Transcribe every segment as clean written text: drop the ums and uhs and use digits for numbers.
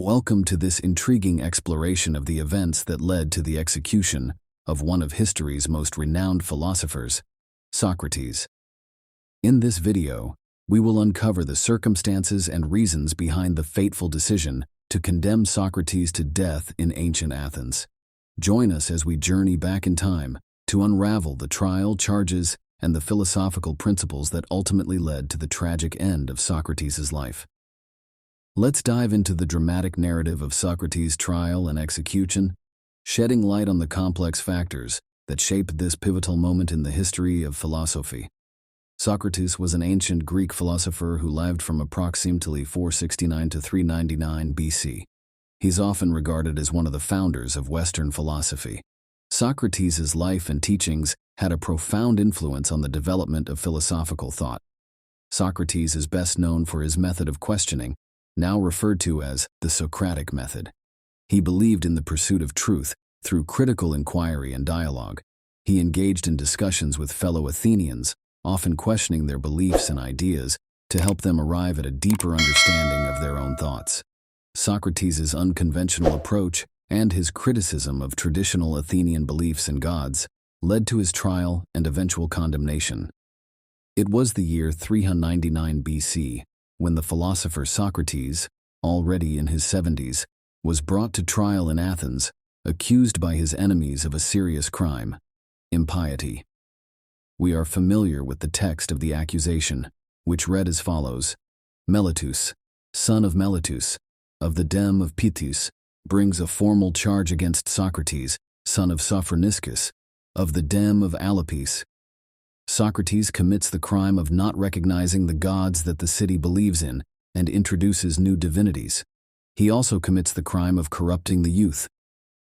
Welcome to this intriguing exploration of the events that led to the execution of one of history's most renowned philosophers, Socrates. In this video, we will uncover the circumstances and reasons behind the fateful decision to condemn Socrates to death in ancient Athens. Join us as we journey back in time to unravel the trial, charges, and the philosophical principles that ultimately led to the tragic end of Socrates' life. Let's dive into the dramatic narrative of Socrates' trial and execution, shedding light on the complex factors that shaped this pivotal moment in the history of philosophy. Socrates was an ancient Greek philosopher who lived from approximately 469 to 399 BC. He's often regarded as one of the founders of Western philosophy. Socrates' life and teachings had a profound influence on the development of philosophical thought. Socrates is best known for his method of questioning, now referred to as the Socratic method. He believed in the pursuit of truth through critical inquiry and dialogue. He engaged in discussions with fellow Athenians, often questioning their beliefs and ideas to help them arrive at a deeper understanding of their own thoughts. Socrates' unconventional approach and his criticism of traditional Athenian beliefs and gods led to his trial and eventual condemnation. It was the year 399 BC, when the philosopher Socrates, already in his 70s, was brought to trial in Athens, accused by his enemies of a serious crime, impiety. We are familiar with the text of the accusation, which read as follows: Meletus, son of Meletus, of the deme of Pythius, brings a formal charge against Socrates, son of Sophroniscus, of the deme of Alipis. Socrates commits the crime of not recognizing the gods that the city believes in and introduces new divinities. He also commits the crime of corrupting the youth.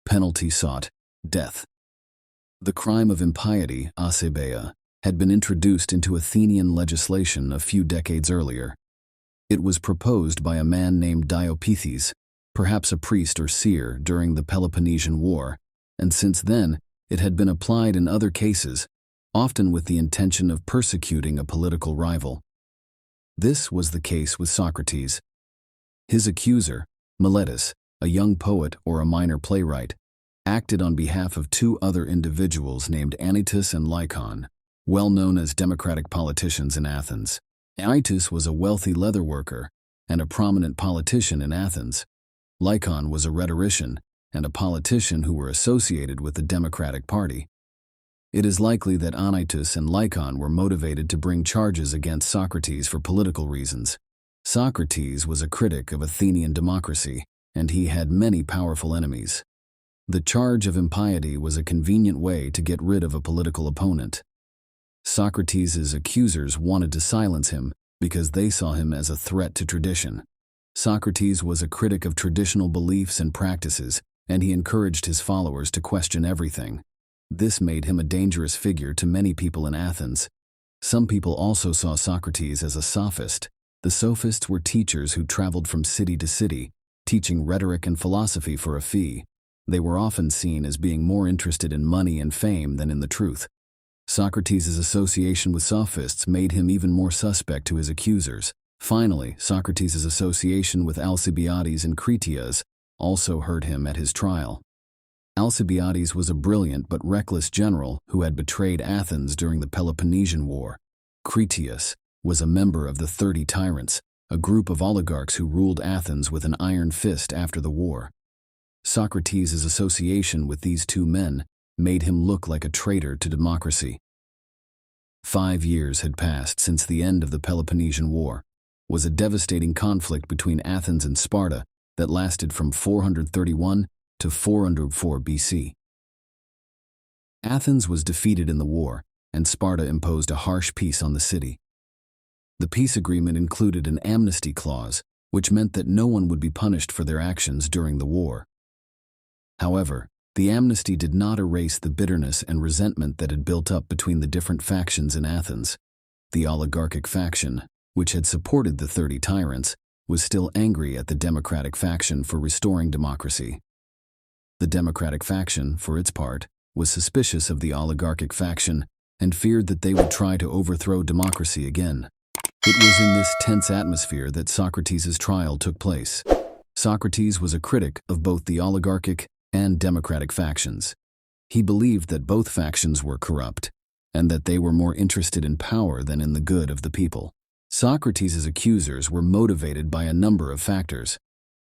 Penalty sought: death. The crime of impiety, asebeia, had been introduced into Athenian legislation a few decades earlier. It was proposed by a man named Diopithes, perhaps a priest or seer during the Peloponnesian War, and since then it had been applied in other cases, often with the intention of persecuting a political rival. This was the case with Socrates. His accuser, Meletus, a young poet or a minor playwright, acted on behalf of two other individuals named Anytus and Lycon, well known as democratic politicians in Athens. Anytus was a wealthy leather worker and a prominent politician in Athens. Lycon was a rhetorician and a politician who were associated with the Democratic Party. It is likely that Anytus and Lycon were motivated to bring charges against Socrates for political reasons. Socrates was a critic of Athenian democracy, and he had many powerful enemies. The charge of impiety was a convenient way to get rid of a political opponent. Socrates' accusers wanted to silence him because they saw him as a threat to tradition. Socrates was a critic of traditional beliefs and practices, and he encouraged his followers to question everything. This made him a dangerous figure to many people in Athens. Some people also saw Socrates as a sophist. The sophists were teachers who traveled from city to city, teaching rhetoric and philosophy for a fee. They were often seen as being more interested in money and fame than in the truth. Socrates' association with sophists made him even more suspect to his accusers. Finally, Socrates' association with Alcibiades and Critias also hurt him at his trial. Alcibiades was a brilliant but reckless general who had betrayed Athens during the Peloponnesian War. Critias was a member of the 30 Tyrants, a group of oligarchs who ruled Athens with an iron fist after the war. Socrates' association with these two men made him look like a traitor to democracy. 5 years had passed since the end of the Peloponnesian War. It was a devastating conflict between Athens and Sparta that lasted from 431 to 404 BC. Athens was defeated in the war, and Sparta imposed a harsh peace on the city. The peace agreement included an amnesty clause, which meant that no one would be punished for their actions during the war. However, the amnesty did not erase the bitterness and resentment that had built up between the different factions in Athens. The oligarchic faction, which had supported the 30 Tyrants, was still angry at the democratic faction for restoring democracy. The democratic faction, for its part, was suspicious of the oligarchic faction and feared that they would try to overthrow democracy again. It was in this tense atmosphere that Socrates' trial took place. Socrates was a critic of both the oligarchic and democratic factions. He believed that both factions were corrupt, and that they were more interested in power than in the good of the people. Socrates' accusers were motivated by a number of factors.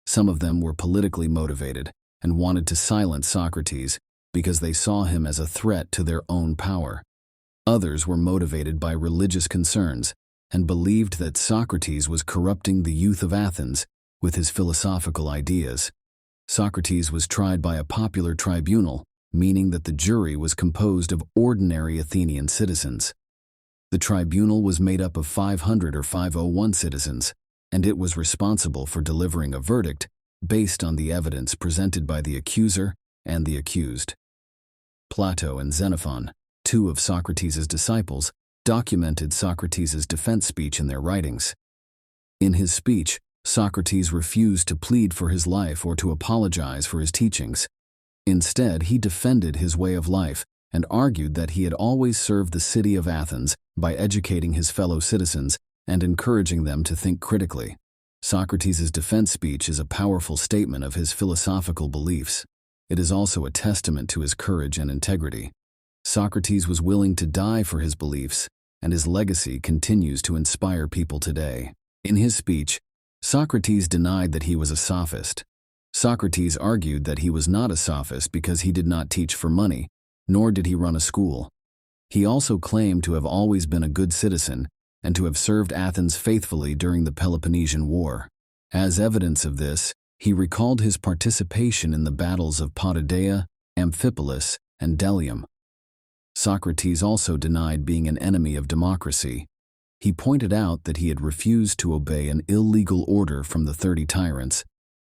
Some of them were politically motivated and wanted to silence Socrates because they saw him as a threat to their own power. Others were motivated by religious concerns and believed that Socrates was corrupting the youth of Athens with his philosophical ideas. Socrates was tried by a popular tribunal, meaning that the jury was composed of ordinary Athenian citizens. The tribunal was made up of 500 or 501 citizens, and it was responsible for delivering a verdict based on the evidence presented by the accuser and the accused. Plato and Xenophon, two of Socrates' disciples, documented Socrates' defense speech in their writings. In his speech, Socrates refused to plead for his life or to apologize for his teachings. Instead, he defended his way of life and argued that he had always served the city of Athens by educating his fellow citizens and encouraging them to think critically. Socrates' defense speech is a powerful statement of his philosophical beliefs. It is also a testament to his courage and integrity. Socrates was willing to die for his beliefs, and his legacy continues to inspire people today. In his speech, Socrates denied that he was a sophist. Socrates argued that he was not a sophist because he did not teach for money, nor did he run a school. He also claimed to have always been a good citizen and to have served Athens faithfully during the Peloponnesian War. As evidence of this, he recalled his participation in the battles of Potidaea, Amphipolis, and Delium. Socrates also denied being an enemy of democracy. He pointed out that he had refused to obey an illegal order from the 30 tyrants,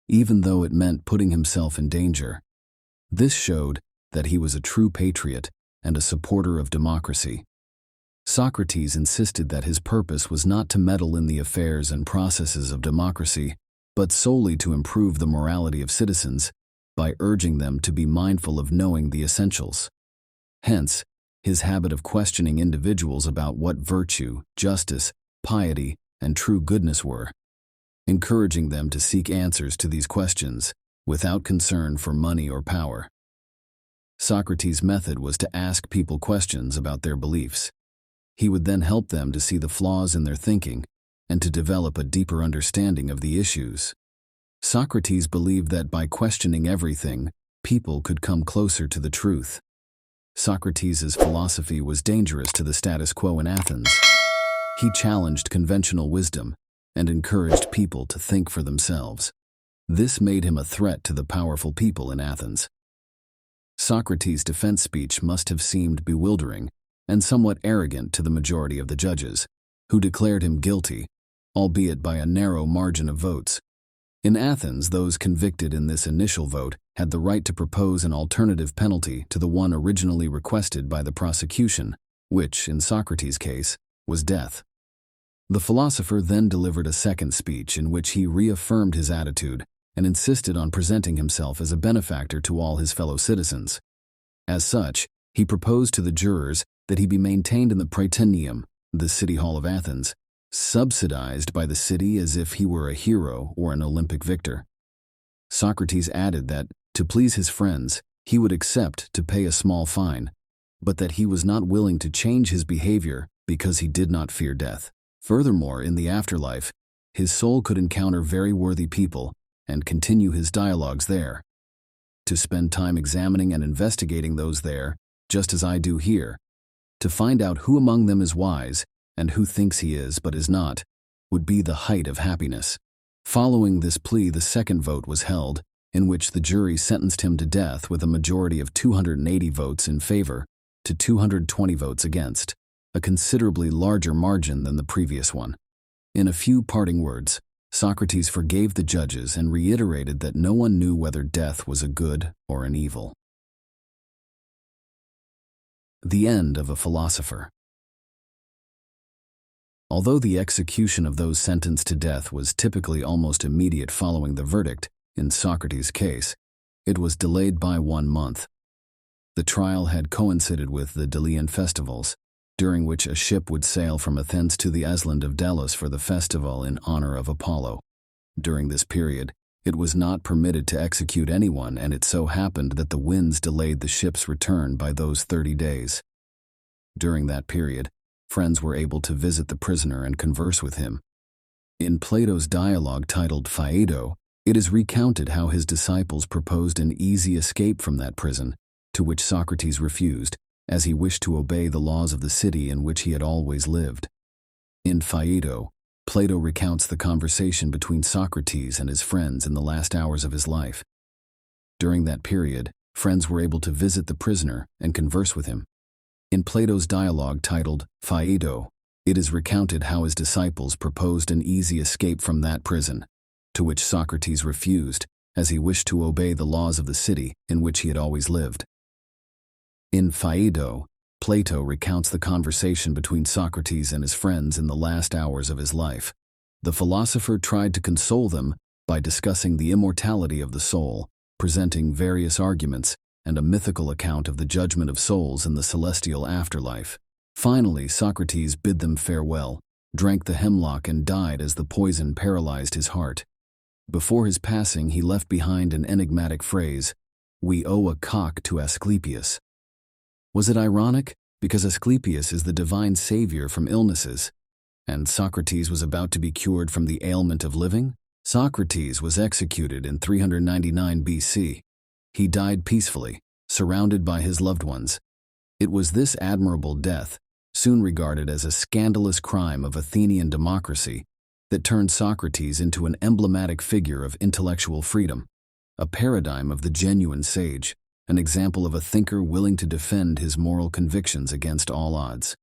even though it meant putting himself in danger. This showed that he was a true patriot and a supporter of democracy. Socrates insisted that his purpose was not to meddle in the affairs and processes of democracy, but solely to improve the morality of citizens by urging them to be mindful of knowing the essentials. Hence, his habit of questioning individuals about what virtue, justice, piety, and true goodness were, encouraging them to seek answers to these questions without concern for money or power. Socrates' method was to ask people questions about their beliefs. He would then help them to see the flaws in their thinking and to develop a deeper understanding of the issues. Socrates believed that by questioning everything, people could come closer to the truth. Socrates' philosophy was dangerous to the status quo in Athens. He challenged conventional wisdom and encouraged people to think for themselves. This made him a threat to the powerful people in Athens. Socrates' defense speech must have seemed bewildering and somewhat arrogant to the majority of the judges, who declared him guilty, albeit by a narrow margin of votes. In Athens, those convicted in this initial vote had the right to propose an alternative penalty to the one originally requested by the prosecution, which, in Socrates' case, was death. The philosopher then delivered a second speech in which he reaffirmed his attitude and insisted on presenting himself as a benefactor to all his fellow citizens. As such, he proposed to the jurors that he be maintained in the Prytaneum, the city hall of Athens, subsidized by the city as if he were a hero or an Olympic victor. Socrates added that, to please his friends, he would accept to pay a small fine, but that he was not willing to change his behavior because he did not fear death. Furthermore, in the afterlife, his soul could encounter very worthy people and continue his dialogues there. To spend time examining and investigating those there, just as I do here, to find out who among them is wise and who thinks he is but is not, would be the height of happiness. Following this plea, the second vote was held, in which the jury sentenced him to death with a majority of 280 votes in favor to 220 votes against, a considerably larger margin than the previous one. In a few parting words, Socrates forgave the judges and reiterated that no one knew whether death was a good or an evil. The end of a philosopher. Although the execution of those sentenced to death was typically almost immediate following the verdict, in Socrates' case, it was delayed by 1 month. The trial had coincided with the Delian festivals, during which a ship would sail from Athens to the island of Delos for the festival in honor of Apollo. During this period, It was not permitted to execute anyone, and it so happened that the winds delayed the ship's return by those 30 days. During that period, friends were able to visit the prisoner and converse with him. In Plato's dialogue titled Phaedo, it is recounted how his disciples proposed an easy escape from that prison, to which Socrates refused, as he wished to obey the laws of the city in which he had always lived. In Phaedo, Plato recounts the conversation between Socrates and his friends in the last hours of his life. During that period, friends were able to visit the prisoner and converse with him. In Plato's dialogue titled Phaedo, it is recounted how his disciples proposed an easy escape from that prison, to which Socrates refused, as he wished to obey the laws of the city in which he had always lived. In Phaedo, Plato recounts the conversation between Socrates and his friends in the last hours of his life. The philosopher tried to console them by discussing the immortality of the soul, presenting various arguments, and a mythical account of the judgment of souls in the celestial afterlife. Finally, Socrates bid them farewell, drank the hemlock, and died as the poison paralyzed his heart. Before his passing, he left behind an enigmatic phrase, "We owe a cock to Asclepius." Was it ironic? Because Asclepius is the divine savior from illnesses, and Socrates was about to be cured from the ailment of living? Socrates was executed in 399 BC. He died peacefully, surrounded by his loved ones. It was this admirable death, soon regarded as a scandalous crime of Athenian democracy, that turned Socrates into an emblematic figure of intellectual freedom, a paradigm of the genuine sage, an example of a thinker willing to defend his moral convictions against all odds.